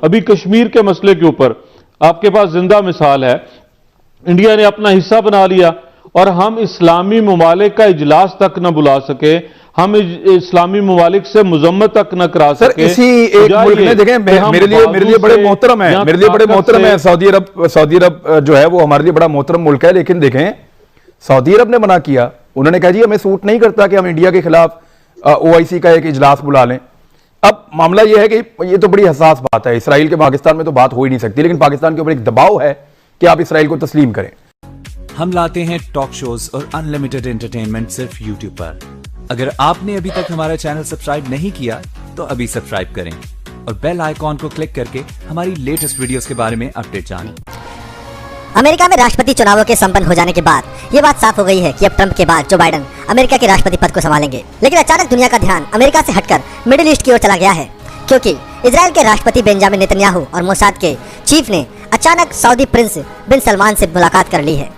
अभी कश्मीर के मसले के ऊपर आपके पास जिंदा मिसाल है, इंडिया ने अपना हिस्सा बना लिया और हम इस्लामी ममालिक का इजलास तक न बुला सके, हम इस्लामी ममालिक से मुजम्मत तक न करा सके। इसी एक मुल्क में देखें, मेरे लिए बड़े मोहतरम है, मेरे लिए बड़े मोहतरम है सऊदी अरब जो है वो हमारे लिए बड़ा मोहतरम मुल्क है, लेकिन देखें सऊदी अरब ने मना किया, उन्होंने कहा जी हमें सूट नहीं करता कि हम इंडिया के खिलाफ OIC का एक इजलास बुला लें। अब मामला यह है कि ये तो बड़ी हसास बात है, इसराइल के पाकिस्तान में तो बात हो ही नहीं सकती, लेकिन पाकिस्तान के ऊपर एक दबाव है कि आप इसराइल को तस्लीम करें। हम लाते हैं टॉक शोज और अनलिमिटेड एंटरटेनमेंट सिर्फ यूट्यूब पर। अगर आपने अभी तक हमारा चैनल सब्सक्राइब नहीं किया तो अभी सब्सक्राइब करें और बेल आइकॉन को क्लिक करके हमारी लेटेस्ट वीडियोस के बारे में अपडेट जानें। अमेरिका में राष्ट्रपति चुनावों के संपन्न हो जाने के बाद ये बात साफ हो गई है कि अब ट्रंप के बाद जो बाइडेन अमेरिका के राष्ट्रपति पद को संभालेंगे। लेकिन अचानक दुनिया का ध्यान अमेरिका से हटकर मिडिल ईस्ट की ओर चला गया है, क्योंकि इजराइल के राष्ट्रपति बेंजामिन नेतन्याहू और मोसाद के चीफ ने अचानक सऊदी प्रिंस बिन सलमान से मुलाकात कर ली है।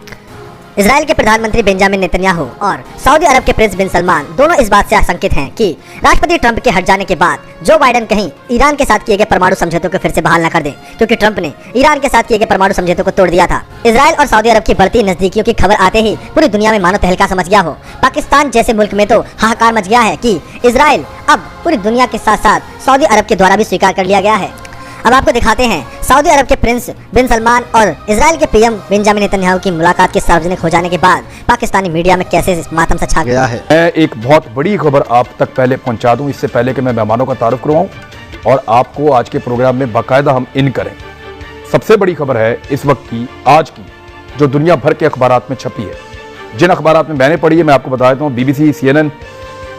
इजराइल के प्रधानमंत्री बेंजामिन नेतन्याहू और सऊदी अरब के प्रिंस बिन सलमान दोनों इस बात से आशंकित हैं कि राष्ट्रपति ट्रंप के हट जाने के बाद जो बाइडेन कहीं ईरान के साथ किए गए परमाणु समझौतों को फिर से बहाल न कर दें, क्योंकि ट्रंप ने ईरान के साथ किए गए परमाणु समझौतों को तोड़ दिया था। इजराइल और सऊदी अरब की बढ़ती नजदीकियों की खबर आते ही पूरी दुनिया में मानो तहलका समझ गया हो। पाकिस्तान जैसे मुल्क में तो हाहाकार मच गया है कि इजराइल अब पूरी दुनिया के साथ साथ सऊदी अरब के द्वारा भी स्वीकार कर लिया गया है। अब आपको दिखाते हैं सऊदी अरब के प्रिंस बिन सलमान और इजराइल के पीएम बेंजामिन नेतन्याहू की मुलाकात के सार्वजनिक हो जाने के बाद पाकिस्तानी मीडिया में कैसे मातम सा छा गया है। मैं एक बहुत बड़ी खबर आप तक पहले पहुंचा दूं, इससे पहले कि मैं मेहमानों का तारुफ करवाऊं और आपको आज के प्रोग्राम में बाकायदा हम इन करें। सबसे बड़ी खबर है इस वक्त की, आज की, जो दुनिया भर के अखबारात में छपी है। जिन अखबारात में मैंने पढ़ी है मैं आपको बता देता हूँ, BBC, CNN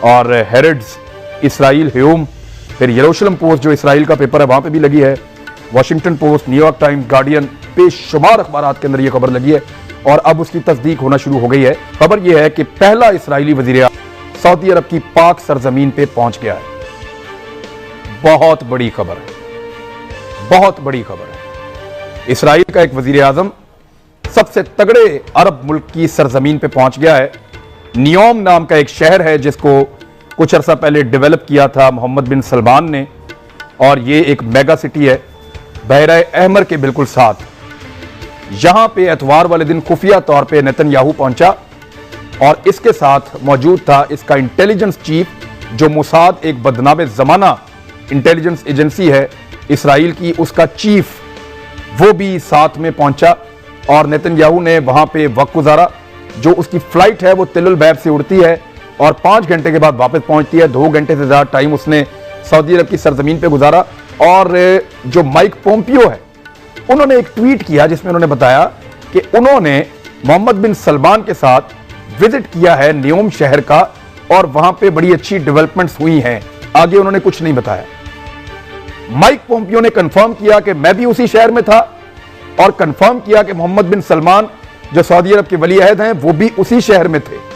और हेरिड्स, इसराइल ह्यूम, फिर यरूशलेम पोस्ट जो इसराइल का पेपर है वहां पे भी लगी है, Washington post, New York times, guardian, बेशुमार अखबारात के अंदर यह खबर लगी है और अब उसकी तस्दीक होना शुरू हो गई है। खबर यह है कि पहला इसराइली वजीर आज़म सऊदी अरब की पाक सरजमीन पे पहुंच गया है। बहुत बड़ी खबर है, बहुत बड़ी खबर है। इसराइल का एक वजीर आज़म सबसे तगड़े अरब मुल्क की सरजमीन पे पहुंच गया है। नियोम नाम का एक शहर है जिसको कुछ अरसा पहले डेवलप किया था मोहम्मद बिन सलमान ने, और ये एक मेगा सिटी है बहरा अहमर के बिल्कुल साथ। यहां पे एतवार वाले दिन खुफिया तौर पे नेतन्याहू पहुंचा और इसके साथ मौजूद था इसका इंटेलिजेंस चीफ, जो मोसाद एक बदनामे जमाना इंटेलिजेंस एजेंसी है इसराइल की, उसका चीफ, वो भी साथ में पहुंचा और नेतन्याहू ने वहां पे वक्त गुजारा। जो उसकी फ्लाइट है वो तिल बैब से उड़ती है और 5 घंटे के बाद वापस पहुंचती है। 2 घंटे से ज्यादा टाइम उसने सऊदी अरब की सरजमीन पे गुजारा। और जो माइक पोम्पियो है उन्होंने एक ट्वीट किया जिसमें उन्होंने बताया कि उन्होंने मोहम्मद बिन सलमान के साथ विजिट किया है नियोम शहर का और वहां पे बड़ी अच्छी डेवलपमेंट्स हुई हैं। आगे उन्होंने कुछ नहीं बताया। माइक पोम्पियो ने कंफर्म किया कि मैं भी उसी शहर में था और कंफर्म किया कि मोहम्मद बिन सलमान जो सऊदी अरब के वली अहद हैं वो भी उसी शहर में थे।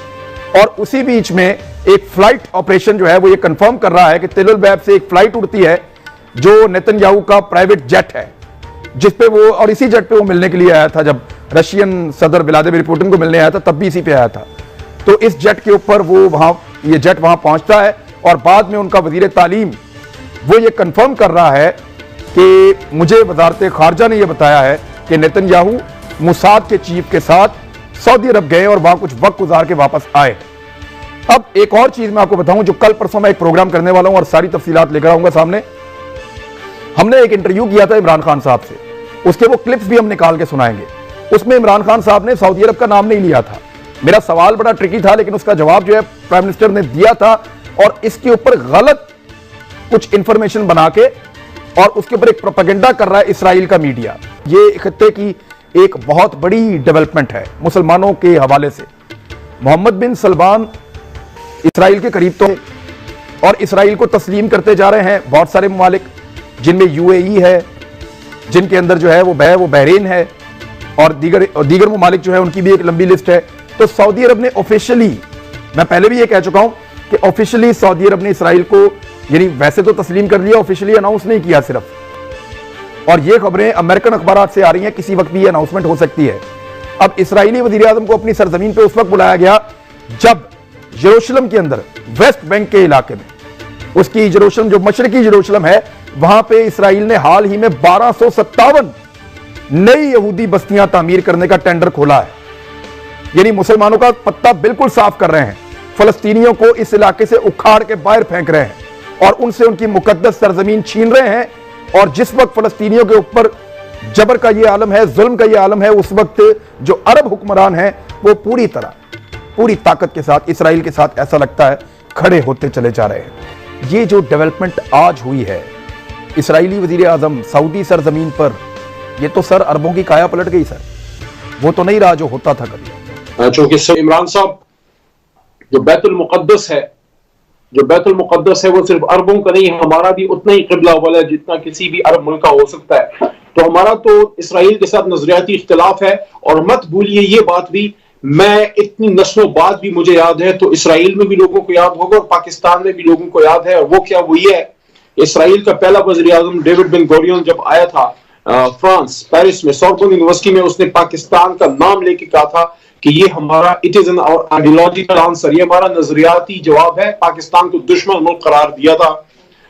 और उसी बीच में एक फ्लाइट ऑपरेशन जो है वो ये कंफर्म कर रहा है कि तिल बैब से एक फ्लाइट उड़ती है जो नेतन्याहू का प्राइवेट जेट है, जिसपे वो, और इसी जेट पे वो मिलने के लिए आया था। जब रशियन सदर व्लादिमीर पुतिन को मिलने आया था तब भी इसी पे आया था। तो इस जेट के ऊपर वो वहां, ये जेट वहां पहुंचता है और बाद में उनका वजीर तालीम वो ये कंफर्म कर रहा है कि मुझे वजारत खारजा ने यह बताया है कि नेतन्याहू मोसाद के चीफ के साथ सऊदी अरब गए और वहां कुछ वक्त गुजार के वापस आए। अब एक और चीज मैं आपको बताऊं, जो कल परसों मैं एक प्रोग्राम करने वाला हूं और सारी तफसीलात लेकर आऊंगा सामने। हमने एक इंटरव्यू किया था इमरान खान साहब से, उसके वो क्लिप्स भी हम निकाल के सुनाएंगे। उसमें इमरान खान साहब ने सऊदी अरब का नाम नहीं लिया था। मेरा सवाल बड़ा ट्रिकी था लेकिन उसका जवाब जो है प्राइम मिनिस्टर ने दिया था और इसके ऊपर गलत कुछ इंफॉर्मेशन बना के और उसके ऊपर एक प्रोपेगेंडा कर रहा है इसराइल का मीडिया। ये खत्ते की एक बहुत बड़ी डेवलपमेंट है मुसलमानों के हवाले से। मोहम्मद बिन सलमान इसराइल के करीब तो और इसराइल को तस्लीम करते जा रहे हैं बहुत सारे ममालिक, जिनमें UAE है, जिनके अंदर जो है वो बहरीन है और दीगर ममालिक जो है उनकी भी एक लंबी लिस्ट है। तो सऊदी अरब ने ऑफिशियली, मैं पहले भी ये कह चुका हूं कि ऑफिशियली सऊदी अरब ने इसराइल को, यानी वैसे तो तस्लीम कर लिया, ऑफिशियली अनाउंस नहीं किया सिर्फ। और ये खबरें अमेरिकन अखबार से आ रही हैं, किसी वक्त भी ये अनाउंसमेंट हो सकती है। अब इसराइली वजीर आजम को अपनी सरजमीन पे उस वक्त बुलाया गया जब यरूशलेम के अंदर, वेस्ट बैंक के इलाके में, उसकी यरूशलेम जो मशरकी यरूशलेम है वहां पे इसराइल ने हाल ही में 1257 नई यहूदी बस्तियां तामीर करने का टेंडर खोला है। यानी मुसलमानों का पत्ता बिल्कुल साफ कर रहे हैं, फलस्तीनियों को इस इलाके से उखाड़ के बाहर फेंक रहे हैं और उनसे उनकी मुकद्दस सरजमीन छीन रहे हैं। और जिस वक्त फलस्तीनियों के ऊपर जबर का यह आलम है, जुल्म का यह आलम है, उस वक्त जो अरब हुक्मरान हैं वो पूरी तरह पूरी ताकत के साथ इसराइल के साथ ऐसा लगता है खड़े होते चले जा रहे हैं। ये जो डेवलपमेंट आज हुई है, इसराइली वजीर आजम सऊदी सरजमीन पर, ये तो सर अरबों की काया पलट गई सर। वो तो नहीं रहा जो होता था कभी। चूंकि इमरान साहब जो बैतुल मुकद्दस है वो सिर्फ अरबों का नहीं, हमारा भी उतना ही क़िबला वाला है जितना किसी भी अरब मुल्क का हो सकता है। तो हमारा तो इसराइल के साथ नजरियाती इख्तिलाफ है। और मत भूलिए ये बात भी, मैं इतनी नस्लों बाद भी मुझे याद है, तो इसराइल में भी लोगों को याद होगा और पाकिस्तान में भी लोगों को याद है। और वो क्या, वो ये है, इसराइल का पहला वज़ीर आज़म डेविड बेन गुरियन जब आया था फ्रांस पेरिस में सोर्बोन यूनिवर्सिटी में, उसने पाकिस्तान का नाम लेके कहा था कि ये हमारा it is an ideological answer, ये हमारा नजरियाती जवाब है। पाकिस्तान को दुश्मन मुल्क करार दिया था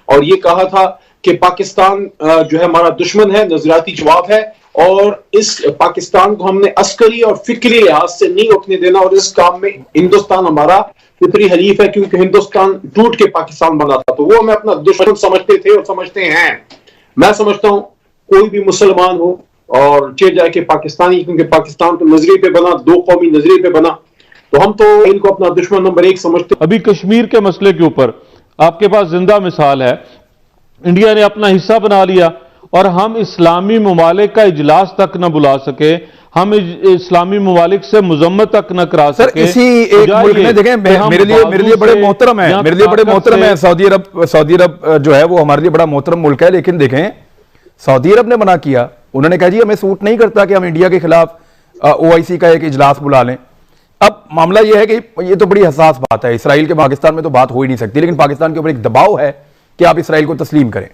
और ये कहा था कि पाकिस्तान जो है हमारा दुश्मन है, नजरियाती जवाब है, और इस पाकिस्तान को हमने अस्करी और फिक्री लिहाज से नहीं उठने देना। और इस काम में हिंदुस्तान हमारा फितरी हलीफ है, क्योंकि हिंदुस्तान टूट के पाकिस्तान बना था, तो वो हमें अपना दुश्मन समझते थे और समझते हैं। मैं समझता हूं कोई भी मुसलमान हो और चाहे जाए कि पाकिस्तानी, क्योंकि पाकिस्तान तो नजरिए पे बना, दो कौमी नजरिए पे बना, तो हम तो इनको अपना दुश्मन नंबर 1 समझते। अभी कश्मीर के मसले के ऊपर आपके पास जिंदा मिसाल है, इंडिया ने अपना हिस्सा बना लिया और हम इस्लामी ममालिक का इजलास तक न बुला सके, हम इस्लामी ममालिक से मुजम्मत तक न करा सर सके। इसी एक मुल्क में देखें, मेरे लिए बड़े मोहतरम है, मेरे लिए बड़े मोहतरम है सऊदी अरब जो है वो हमारे लिए बड़ा मोहतरम मुल्क है। लेकिन देखें, सऊदी अरब ने मना किया, उन्होंने कहा जी हमें सूट नहीं करता कि हम इंडिया के खिलाफ OIC का एक इजलास बुला लें। अब मामला यह है कि ये तो बड़ी हसास बात है, इसराइल के पाकिस्तान में तो बात हो ही नहीं सकती, लेकिन पाकिस्तान के ऊपर एक दबाव है कि आप इसराइल को तस्लीम करें।